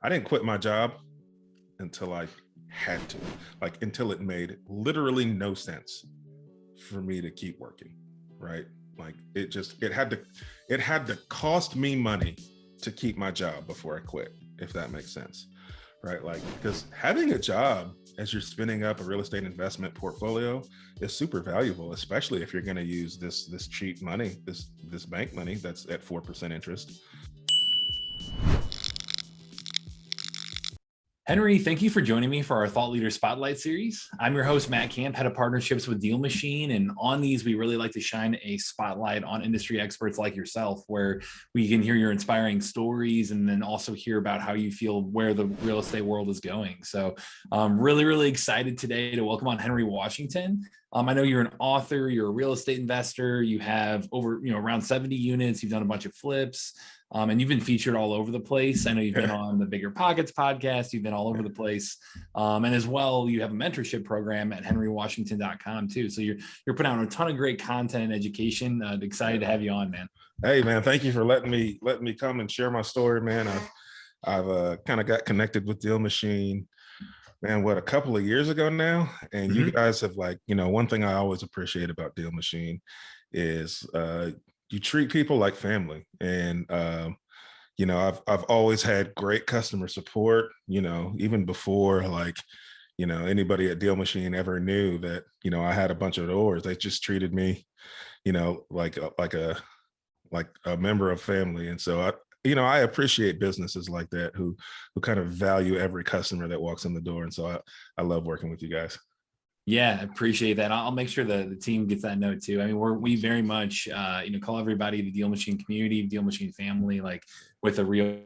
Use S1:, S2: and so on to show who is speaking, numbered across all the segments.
S1: I didn't quit my job until I had to, until it made literally no sense for me to keep working, right? Like it had to cost me money to keep my job before I quit, if that makes sense, right? Like, because having a job as you're spinning up a real estate investment portfolio is super valuable, especially if you're going to use this cheap money, this bank money that's at 4% interest.
S2: Henry, thank you for joining me for our Thought Leader Spotlight series. I'm your host, Matt Camp, head of partnerships with DealMachine. And on these, we really like to shine a spotlight on industry experts like yourself, where we can hear your inspiring stories and then also hear about how you feel where the real estate world is going. So I'm really excited today to welcome on Henry Washington. I know you're an author, you're a real estate investor, you have around 70 units, you've done a bunch of flips. And you've been featured all over the place. I know you've been on the Bigger Pockets podcast. You've been all over the place. And as well, you have a mentorship program at henrywashington.com too. So you're putting out a ton of great content and education. Excited to have you on, man.
S1: Hey, man, thank you for letting me come and share my story, man. I've kind of got connected with DealMachine, man, a couple of years ago now. And you guys have one thing I always appreciate about DealMachine is you treat people like family. And I've always had great customer support, even before anybody at DealMachine ever knew that, I had a bunch of doors. They just treated me, like a member of family. And so I appreciate businesses like that who kind of value every customer that walks in the door. And so I love working with you guys.
S2: Yeah, I appreciate that. I'll make sure the team gets that note too. I mean, we very much, call everybody the DealMachine community, DealMachine family, like with a real,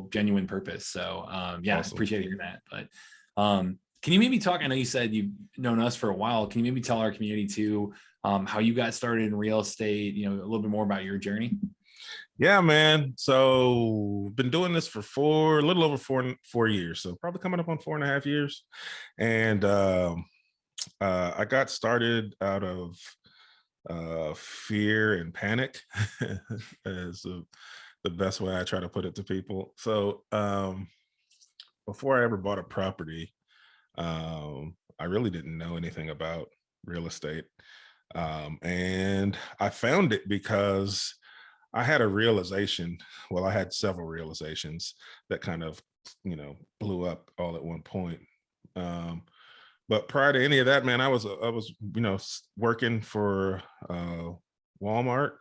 S2: genuine purpose. So awesome. I appreciate hearing that. But can you maybe talk? I know you said you've known us for a while. Can you maybe tell our community too how you got started in real estate? A little bit more about your journey.
S1: Yeah, man. So been doing this for a little over four years. So probably coming up on 4.5 years, and I got started out of fear and panic is the best way I try to put it to people. So before I ever bought a property, I really didn't know anything about real estate. And I found it because I had a realization. Well, I had several realizations that kind of, blew up all at one point. But prior to any of that, man, I was working for Walmart,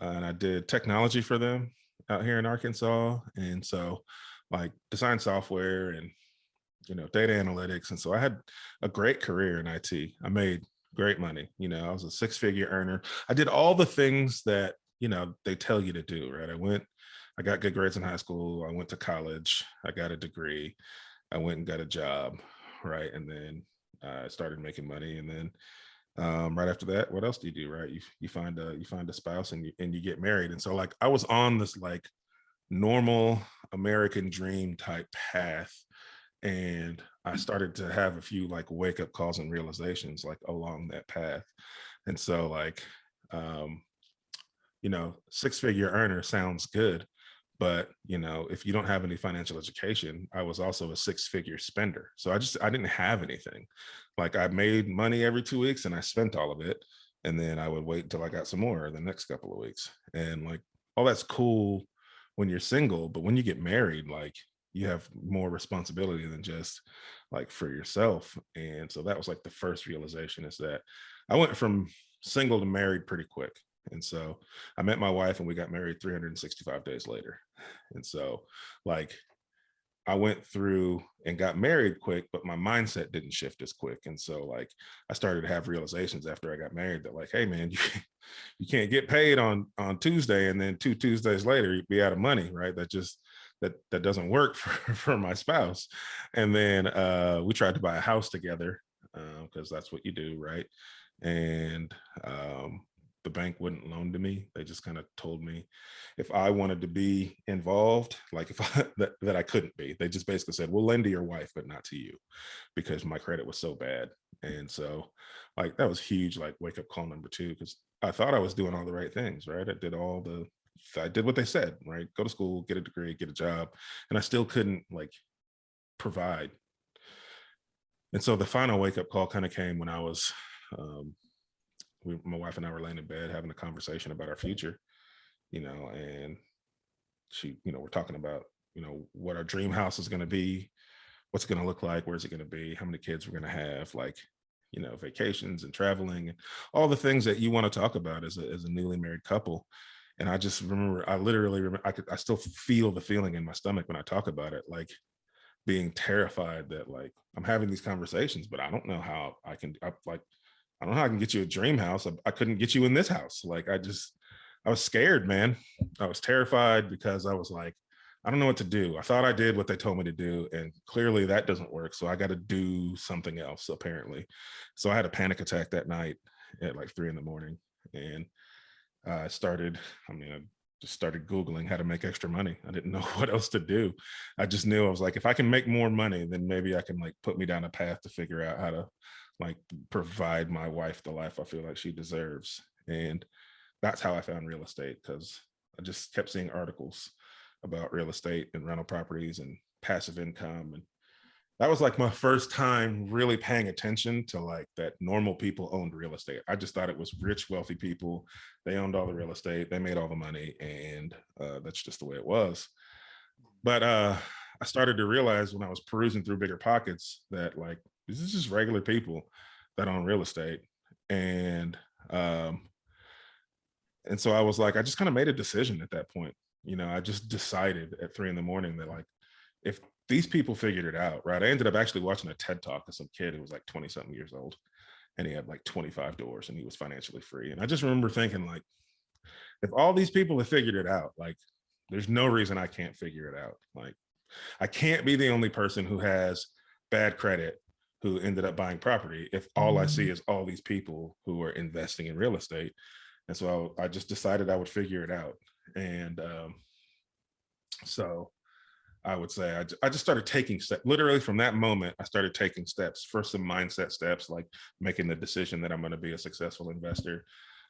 S1: and I did technology for them out here in Arkansas. And so design software and, data analytics. And so I had a great career in IT. I made great money. I was a 6-figure earner. I did all the things that, they tell you to do, right? I got good grades in high school. I went to college. I got a degree. I went and got a job, right? And then I started making money, and then right after that, what else do you do, right? You find a spouse and you get married. And so I was on this normal American dream type path, and I started to have a few wake up calls and realizations along that path. And so 6-figure earner sounds good. But, if you don't have any financial education, I was also a 6-figure spender. So I didn't have anything. I made money every 2 weeks and I spent all of it. And then I would wait until I got some more the next couple of weeks. And all that's cool when you're single, but when you get married, you have more responsibility than just for yourself. And so that was the first realization, is that I went from single to married pretty quick. And so I met my wife and we got married 365 days later. And so I went through and got married quick, but my mindset didn't shift as quick. And so I started to have realizations after I got married that hey man, you can't get paid on Tuesday and then 2 Tuesdays later you'd be out of money, right? That doesn't work for my spouse. And then we tried to buy a house together because that's what you do, right? And the bank wouldn't loan to me. They just kind of told me if I wanted to be involved, that I couldn't be. They just basically said, we'll lend to your wife, but not to you, because my credit was so bad. And so that was huge, wake up call number 2, because I thought I was doing all the right things, right? I did all the I did what they said, right? Go to school, get a degree, get a job. And I still couldn't like provide. And so the final wake up call kind of came when I was, my wife and I were laying in bed having a conversation about our future, and she, we're talking about, what our dream house is going to be, what's it going to look like, where's it going to be, how many kids we're going to have, like, vacations and traveling and all the things that you want to talk about as a newly married couple. And I just remember, I literally remember, I still feel the feeling in my stomach when I talk about it, like being terrified that like I'm having these conversations, but I don't know how I can, I don't know how I can get you a dream house. I couldn't get you in this house. Like I was scared, man. I was terrified because I was like, I don't know what to do. I thought I did what they told me to do, and clearly that doesn't work. So I got to do something else, apparently. So I had a panic attack that night at like 3 a.m. And I just started Googling how to make extra money. I didn't know what else to do. I just knew, I was like, if I can make more money, then maybe I can like put me down a path to figure out how to like provide my wife the life I feel like she deserves. And that's how I found real estate, because I just kept seeing articles about real estate and rental properties and passive income. And that was like my first time really paying attention to like that normal people owned real estate. I just thought it was rich, wealthy people. They owned all the real estate, they made all the money, and that's just the way it was. But I started to realize when I was perusing through Bigger Pockets that like this is just regular people that own real estate. And and so I was like, I just kind of made a decision at that point. I just decided at 3 a.m. that like, if these people figured it out, right? I ended up actually watching a TED talk of some kid who was like 20 something years old, and he had like 25 doors and he was financially free. And I just remember thinking like, if all these people have figured it out, like there's no reason I can't figure it out. Like I can't be the only person who has bad credit who ended up buying property if all I see is all these people who are investing in real estate. And so I just decided I would figure it out. And so I would say I just started taking steps. Literally from that moment, I started taking steps. First, some mindset steps, like making the decision that I'm going to be a successful investor.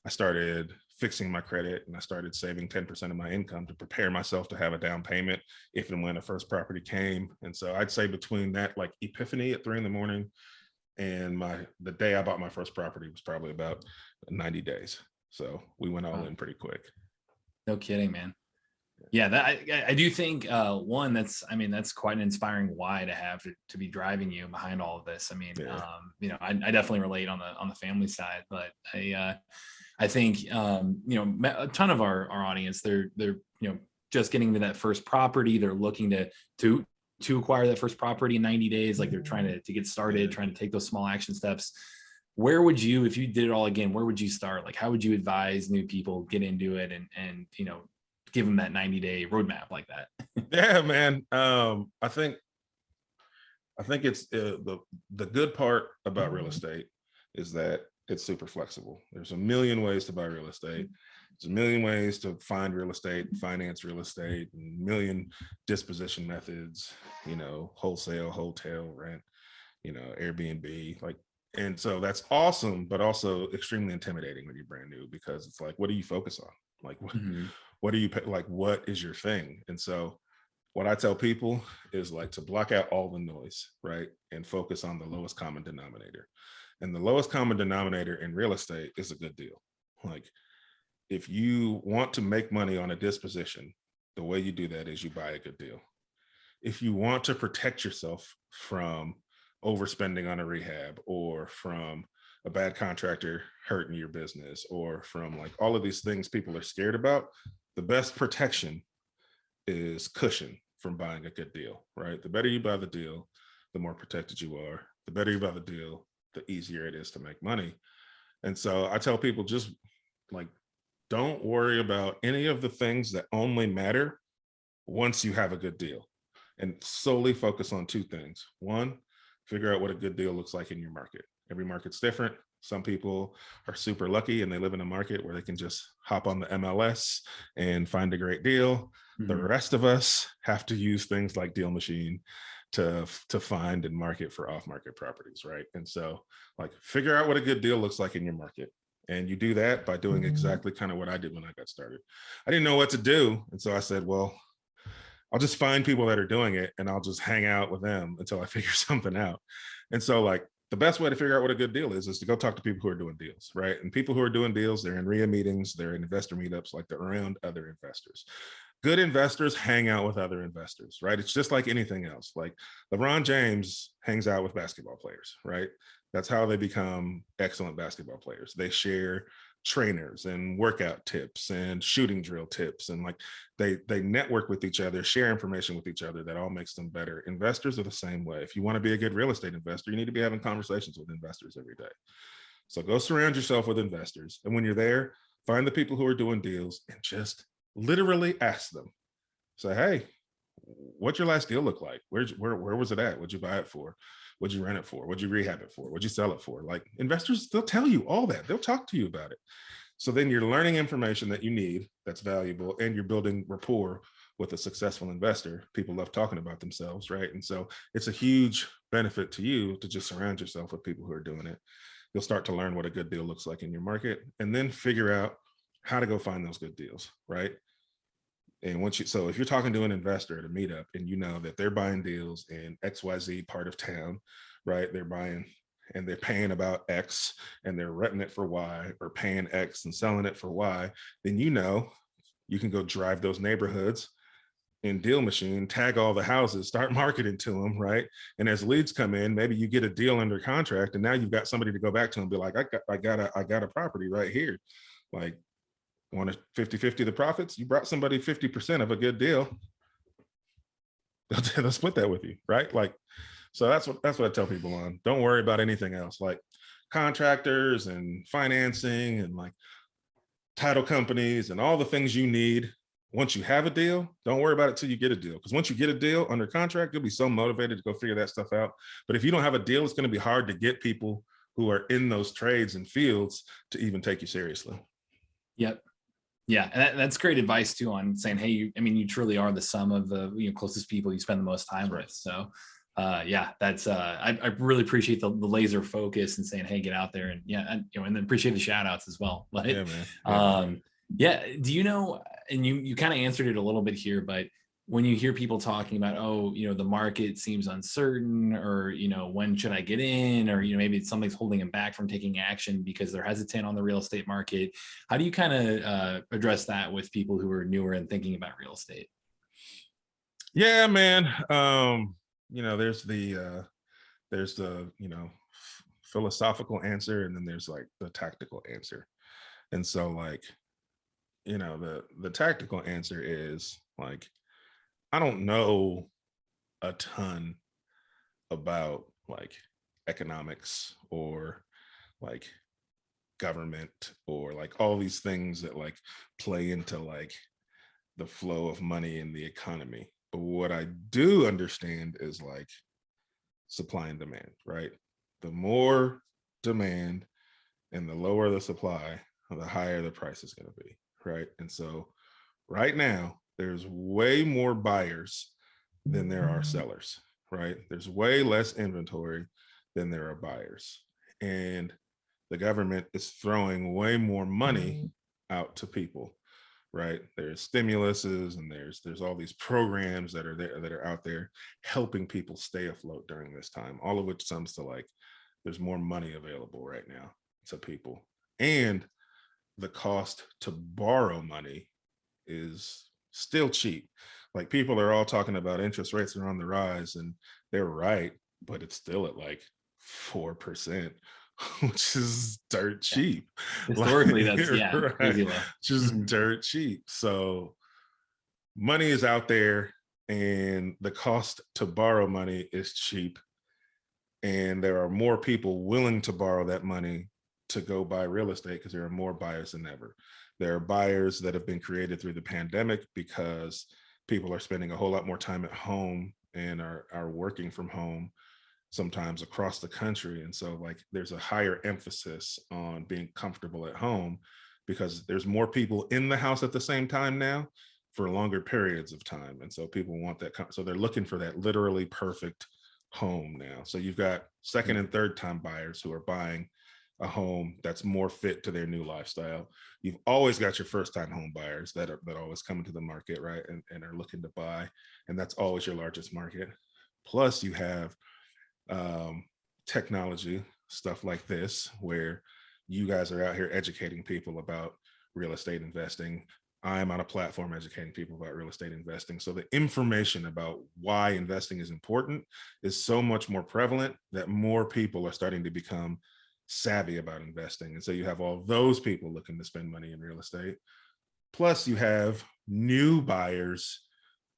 S1: I started fixing my credit, and I started saving 10% of my income to prepare myself to have a down payment if and when a first property came. And so I'd say between that like epiphany at 3 a.m. and the day I bought my first property was probably about 90 days. So we went all in pretty quick.
S2: No kidding, man. Yeah, that I do think one, that's quite an inspiring why to have to be driving you behind all of this. I mean, yeah. I definitely relate on the family side, but I think a ton of our audience, they're just getting to that first property. They're looking to acquire that first property in 90 days. Like they're trying to get started, trying to take those small action steps. Where would you, if you did it all again, where would you start? Like, how would you advise new people get into it and give them that 90-day roadmap like that?
S1: Yeah, man. I think it's the good part about real estate is that it's super flexible. There's a million ways to buy real estate. There's a million ways to find real estate, finance real estate, a million disposition methods, wholesale, hotel, rent, Airbnb, like, and so that's awesome, but also extremely intimidating when you're brand new, because it's like, what do you focus on? Like, what do you like? What is your thing? And so what I tell people is like to block out all the noise, right? And focus on the lowest common denominator. And the lowest common denominator in real estate is a good deal. Like if you want to make money on a disposition, the way you do that is you buy a good deal. If you want to protect yourself from overspending on a rehab, or from a bad contractor hurting your business, or from like all of these things people are scared about, the best protection is cushion from buying a good deal, right? The better you buy the deal, the more protected you are. The better you buy the deal, the easier it is to make money. And so I tell people, just like, don't worry about any of the things that only matter once you have a good deal, and solely focus on two things. One, figure out what a good deal looks like in your market. Every market's different. Some people are super lucky and they live in a market where they can just hop on the MLS and find a great deal. The rest of us have to use things like DealMachine to find and market for off-market properties, right? And so like figure out what a good deal looks like in your market. And you do that by doing exactly kind of what I did when I got started. I didn't know what to do. And so I said, well, I'll just find people that are doing it and I'll just hang out with them until I figure something out. And so, like, the best way to figure out what a good deal is to go talk to people who are doing deals, right? And people who are doing deals, they're in RIA meetings, they're in investor meetups, like they're around other investors. Good investors hang out with other investors, right? It's just like anything else. Like LeBron James hangs out with basketball players, right? That's how they become excellent basketball players. They share trainers and workout tips and shooting drill tips, and like they network with each other, share information with each other. That all makes them better. Investors are the same way. If you want to be a good real estate investor, you need to be having conversations with investors every day. So go surround yourself with investors, and when you're there, find the people who are doing deals and just literally ask them. Say, hey, what's your last deal look like? Where was it at? What'd you buy it for? What'd you rent it for? What'd you rehab it for? What'd you sell it for? Like, investors, they'll tell you all that. They'll talk to you about it. So then you're learning information that you need that's valuable, and you're building rapport with a successful investor. People love talking about themselves, right? And so it's a huge benefit to you to just surround yourself with people who are doing it. You'll start to learn what a good deal looks like in your market, and then figure out how to go find those good deals, right? And once you, so if you're talking to an investor at a meetup and you know that they're buying deals in XYZ part of town, right? They're buying and they're paying about X and they're renting it for Y, or paying X and selling it for Y, then you know you can go drive those neighborhoods in DealMachine, tag all the houses, start marketing to them, right? And as leads come in, maybe you get a deal under contract, and now you've got somebody to go back to and be like, I got a property right here. Like, want to 50-50 the profits? You brought somebody 50% of a good deal. They'll split that with you, right? Like, so that's what I tell people on. Don't worry about anything else, like contractors and financing and like title companies and all the things you need. Once you have a deal, don't worry about it till you get a deal. Because once you get a deal under contract, you'll be so motivated to go figure that stuff out. But if you don't have a deal, it's going to be hard to get people who are in those trades and fields to even take you seriously.
S2: Yep. Yeah, and that's great advice too, on saying, hey, you truly are the sum of the closest people you spend the most time with. So yeah, that's I really appreciate the laser focus and saying, hey, get out there, and and then appreciate the shout outs as well. Like,
S1: yeah, man.
S2: Yeah. Do you know, and you kind of answered it a little bit here, but when you hear people talking about, the market seems uncertain, or, when should I get in, or, maybe something's holding them back from taking action because they're hesitant on the real estate market. How do you kind of address that with people who are newer and thinking about real estate?
S1: Yeah, man. There's the philosophical answer, and then there's like the tactical answer. And so, like, the tactical answer is like, I don't know a ton about like economics or like government or like all these things that like play into like the flow of money in the economy. But what I do understand is like supply and demand, right? The more demand and the lower the supply, the higher the price is going to be, right? And so right now, there's way more buyers than there are sellers, right? There's way less inventory than there are buyers. And the government is throwing way more money out to people, right? There's stimuluses and there's all these programs that are there, that are out there helping people stay afloat during this time, all of which sums to like, there's more money available right now to people. And the cost to borrow money is still cheap. Like, people are all talking about interest rates are on the rise, and they're right, but it's still at like 4%, which is dirt cheap.
S2: Historically,
S1: like,
S2: that's crazy low.
S1: Just dirt cheap. So money is out there, and the cost to borrow money is cheap, and there are more people willing to borrow that money to go buy real estate because there are more buyers than ever. There are buyers that have been created through the pandemic because people are spending a whole lot more time at home and are working from home, sometimes across the country. And so like, there's a higher emphasis on being comfortable at home because there's more people in the house at the same time now for longer periods of time. And so people want that. So they're looking for that literally perfect home now. So you've got second and third time buyers who are buying a home that's more fit to their new lifestyle. You've always got your first time home buyers that always come into the market, right? And are looking to buy. And that's always your largest market. Plus you have technology, stuff like this, where you guys are out here educating people about real estate investing. I'm on a platform educating people about real estate investing. So the information about why investing is important is so much more prevalent that more people are starting to become savvy about investing. And so you have all those people looking to spend money in real estate. Plus you have new buyers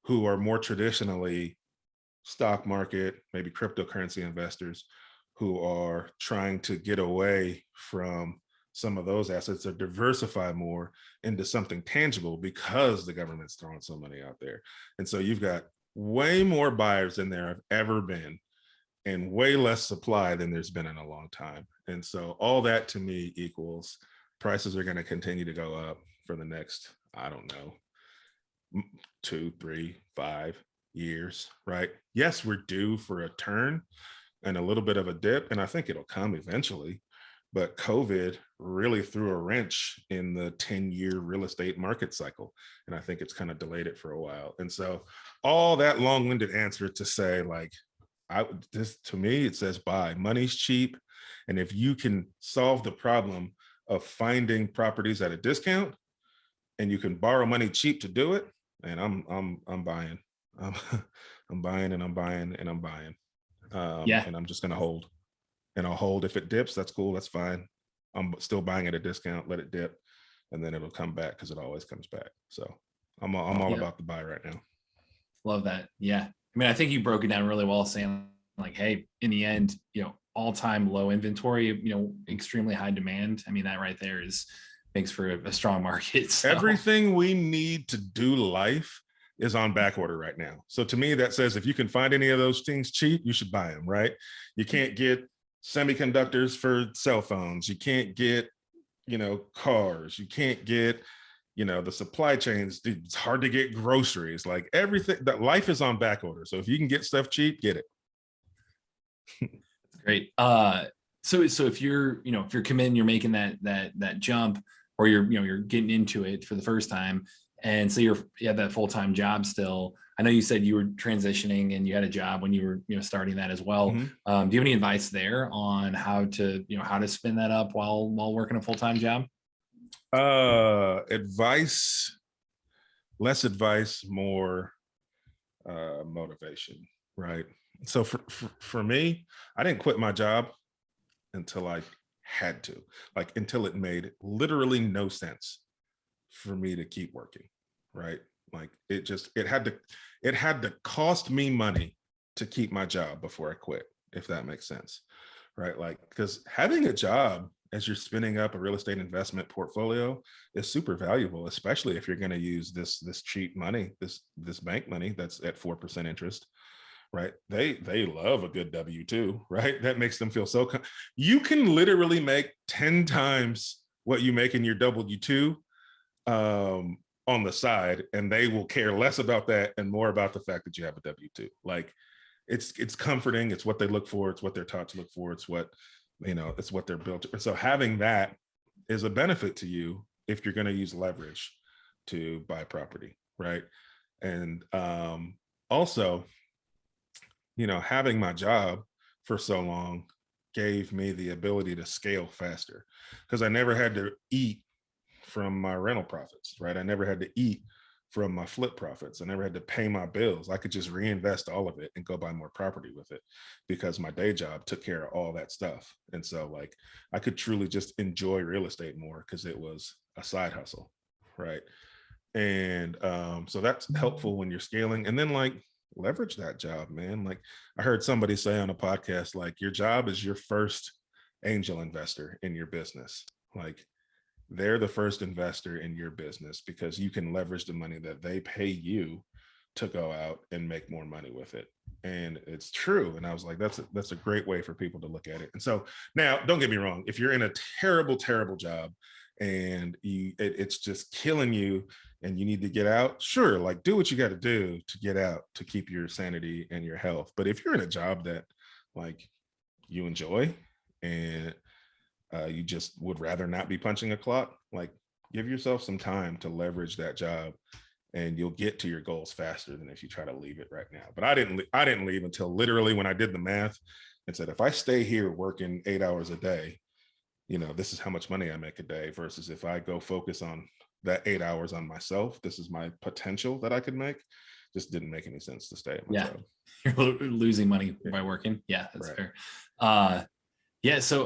S1: who are more traditionally stock market, maybe cryptocurrency investors who are trying to get away from some of those assets or diversify more into something tangible because the government's throwing so money out there. And so you've got way more buyers than there have ever been and way less supply than there's been in a long time. And so all that to me equals prices are going to continue to go up for the next, I don't know, 2, 3, 5 years, right? Yes, we're due for a turn and a little bit of a dip, and I think it'll come eventually. But COVID really threw a wrench in the 10-year real estate market cycle. And I think it's kind of delayed it for a while. And so all that long-winded answer to say, like, this to me, it says buy. Money's cheap. And if you can solve the problem of finding properties at a discount and you can borrow money cheap to do it, and I'm buying. I'm buying and I'm buying and I'm buying. And I'm just gonna hold. And I'll hold. If it dips, that's cool, that's fine. I'm still buying at a discount, let it dip, and then it'll come back because it always comes back. So I'm all about the buy right now.
S2: Love that. Yeah. I mean, I think you broke it down really well, saying like, hey, in the end, all-time low inventory, extremely high demand. I mean, that right there makes for a strong market. So.
S1: Everything we need to do life is on back order right now. So to me, that says if you can find any of those things cheap, you should buy them, right? You can't get semiconductors for cell phones. You can't get, cars. You can't get, the supply chains. It's hard to get groceries. Like everything, that life is on back order. So if you can get stuff cheap, get it.
S2: Great. So if you're committing, you're making that jump, or you're getting into it for the first time, and so you have that full-time job still. I know you said you were transitioning and you had a job when you were starting that as well. Mm-hmm. Do you have any advice there on how to spin that up while working a full-time job?
S1: Less advice, more motivation, right? So for me, I didn't quit my job until I had to, until it made literally no sense for me to keep working, right? Like it had to cost me money to keep my job before I quit, if that makes sense, right? Like, because having a job as you're spinning up a real estate investment portfolio is super valuable, especially if you're going to use this cheap money, this bank money that's at 4% interest, right? They love a good W-2, right? That makes them feel so. You can literally make 10 times what you make in your W-2 on the side, and they will care less about that and more about the fact that you have a W-2. Like it's comforting. It's what they look for. It's what they're taught to look for. It's what, it's what they're built to. So having that is a benefit to you if you're going to use leverage to buy property, right? And also, having my job for so long gave me the ability to scale faster because I never had to eat from my rental profits, right? I never had to eat from my flip profits. I never had to pay my bills. I could just reinvest all of it and go buy more property with it because my day job took care of all that stuff. And so I could truly just enjoy real estate more because it was a side hustle, right? And so that's helpful when you're scaling. And then leverage that job, man. Like I heard somebody say on a podcast, your job is your first angel investor in your business. Like they're the first investor in your business because you can leverage the money that they pay you to go out and make more money with it. And it's true. And I was like, that's a great way for people to look at it. And so now don't get me wrong. If you're in a terrible, terrible job and it's just killing you and you need to get out, sure, do what you got to do to get out to keep your sanity and your health. But if you're in a job that you enjoy and you just would rather not be punching a clock, like give yourself some time to leverage that job, and you'll get to your goals faster than if you try to leave it right now. But I didn't leave until literally when I did the math and said, if I stay here working 8 hours a day, this is how much money I make a day, versus if I go focus on that 8 hours on myself, this is my potential that I could make. Just didn't make any sense to stay at my job.
S2: You're losing money by working. Yeah, that's fair. Yeah. So,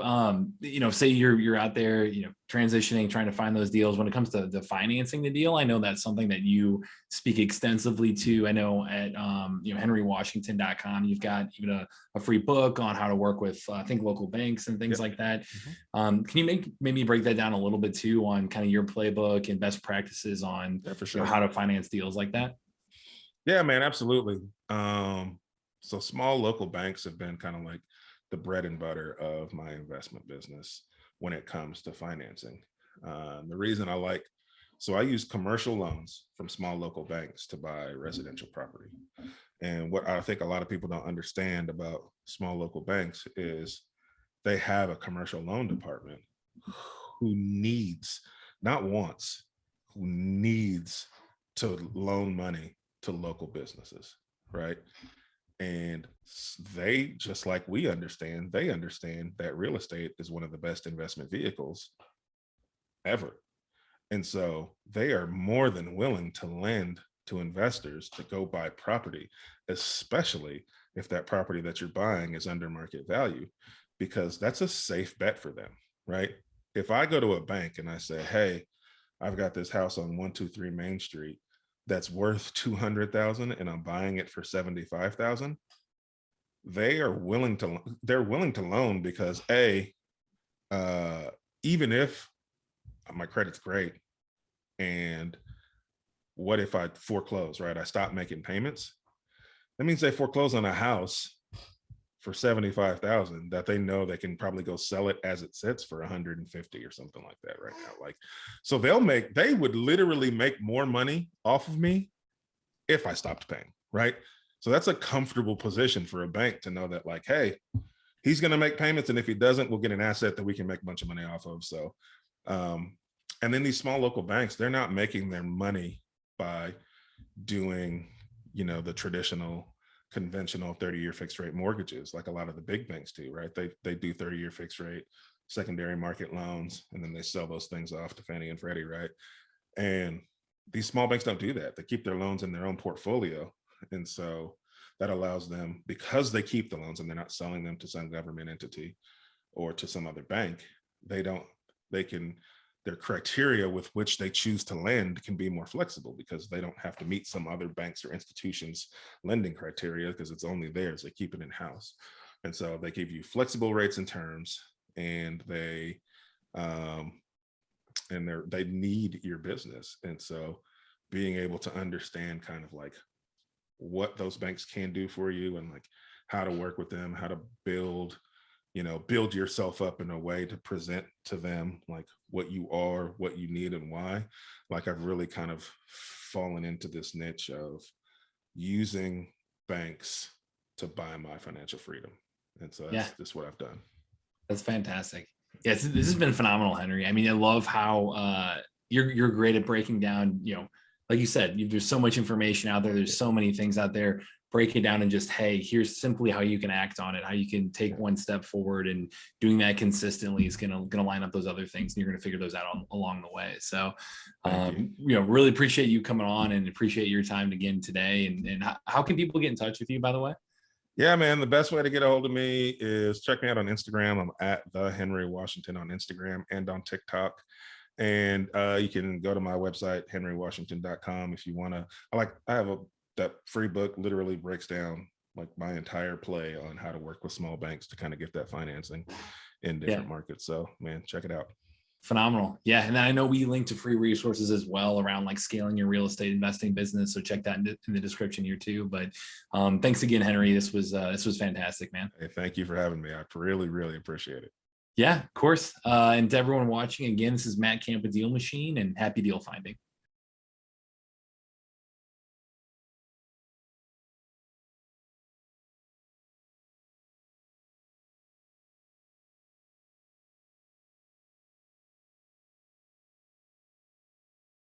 S2: say you're out there, transitioning, trying to find those deals. When it comes to the financing the deal, I know that's something that you speak extensively to. I know at, henrywashington.com, you've got even a free book on how to work with, I think, local banks and things like that. Can you maybe break that down a little bit too on kind of your playbook and best practices on
S1: for sure.
S2: How to finance deals like that?
S1: Yeah, man, absolutely. So small local banks have been kind of like the bread and butter of my investment business when it comes to financing. The reason I use commercial loans from small local banks to buy residential property. And what I think a lot of people don't understand about small local banks is they have a commercial loan department who needs, not wants, who needs to loan money to local businesses, right? And they, just like they understand that real estate is one of the best investment vehicles ever. And so they are more than willing to lend to investors to go buy property, especially if that property that you're buying is under market value, because that's a safe bet for them, right? If I go to a bank and I say, hey, I've got this house on 123 Main Street that's worth 200,000 and I'm buying it for 75,000, they're willing to loan, because even if my credit's great, and what if I foreclose, right? I stop making payments. That means they foreclose on a house for 75,000 that they know they can probably go sell it as it sits for 150 or something like that right now. Like, so they would literally make more money off of me if I stopped paying, right? So that's a comfortable position for a bank to know that, like, hey, he's going to make payments, and if he doesn't, we'll get an asset that we can make a bunch of money off of. So, and then these small local banks, they're not making their money by doing, the traditional conventional 30-year fixed rate mortgages like a lot of the big banks do, right? They do 30-year fixed rate secondary market loans, and then they sell those things off to Fannie and Freddie, right? And these small banks don't do that. They keep their loans in their own portfolio. And so that allows them, because they keep the loans and they're not selling them to some government entity or to some other bank, their criteria with which they choose to lend can be more flexible, because they don't have to meet some other banks or institutions lending criteria, because it's only theirs. They keep it in house. And so they give you flexible rates and terms, and they need your business. And so being able to understand kind of like what those banks can do for you, and like how to work with them, how to build yourself up in a way to present to them like what you are, what you need, and why. Like, I've really kind of fallen into this niche of using banks to buy my financial freedom. And so that's just what I've done.
S2: That's fantastic. Yes, this has been phenomenal, Henry. I mean, I love how you're great at breaking down, like you said, there's so much information out there. There's so many things out there. Break it down and just, hey, here's simply how you can act on it, how you can take one step forward, and doing that consistently is gonna line up those other things, and you're gonna figure those out along the way. So, really appreciate you coming on, and appreciate your time again today. And how can people get in touch with you, by the way?
S1: Yeah, man, the best way to get a hold of me is check me out on Instagram. I'm at the Henry Washington on Instagram and on TikTok. And you can go to my website, henrywashington.com, if you want to. I have that free book literally breaks down like my entire play on how to work with small banks to kind of get that financing in different markets. So, man, check it out.
S2: Phenomenal. Yeah. And then I know we link to free resources as well around like scaling your real estate investing business. So check that in the description here too. But thanks again, Henry. This was fantastic, man.
S1: Hey, thank you for having me. I really, really appreciate it.
S2: Yeah, of course. And to everyone watching, again, this is Matt Camp with DealMachine, and happy deal finding.